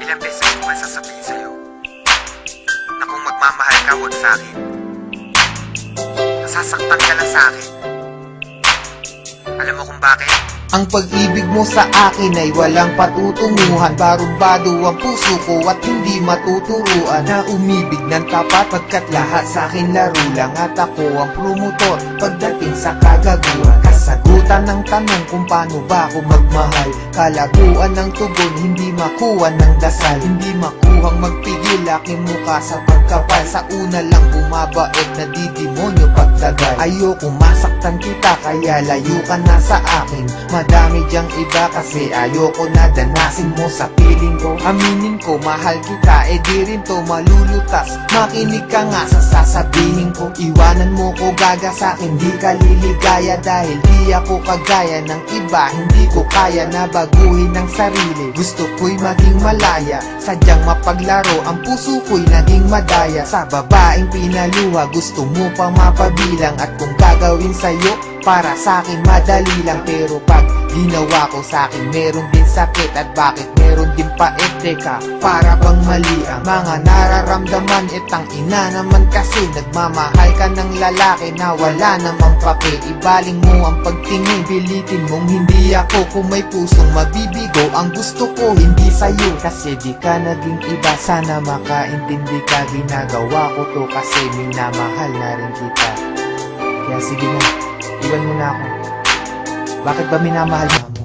Ilang beses ko ba sasabihin sa'yo na kung magmamahal ka, huwag sa'kin. Nasasaktan ka lang sa'kin. Alam mo kung bakit? Ang pag-ibig mo sa akin ay walang patutunguhan. Barumbado ang puso ko at hindi matuturuan na umibig ng tapat, pagkat lahat sa akin laro lang. At ako ang promotor pagdating sa kagaguhan. Kasagutan ng tanong kung paano ba ako magmahal. Kalaguan ng tugon, hindi makuha ng dasal. Hindi makuhang magpigil aking mukha sa pagkapal. Sa una lang bumabait na di demonyo pagtagal. Ayoko masaktan kita kaya layo ka na sa akin. Madami diyang iba kasi ayoko na danasin mo sa piling ko. Aminin ko mahal kita, di rin to malulutas. Makinig ka nga sa sasabihin ko. Iwanan mo ko gaga sa'kin, di ka liligaya. Dahil di ako kagaya ng iba, hindi ko kaya na baguhin ang sarili. Gusto ko'y maging malaya, sadyang mapaglaro. Ang puso ko'y naging madaya sa babaeng pinaluha. Gusto mo pang mapabilang at kung gagawin sa'yo, para sa'kin madali lang. Pero pag ginawa ko sa'kin meron din sakit. At bakit meron din pait? Teka, para bang mali ang mga nararamdaman? Itang ina naman kasi nagmamahal ka ng lalaki na wala namang pake. Ibaling mo ang pagtingin, pilitin mong hindi ako. Kung may pusong mabibigo, ang gusto ko hindi sa'yo. Kasi di ka naging iba, sana makaintindi ka. Ginagawa ko to kasi minamahal na rin kita. Kaya sige na, iwan mo na ako. Bakit ba minamahal mo?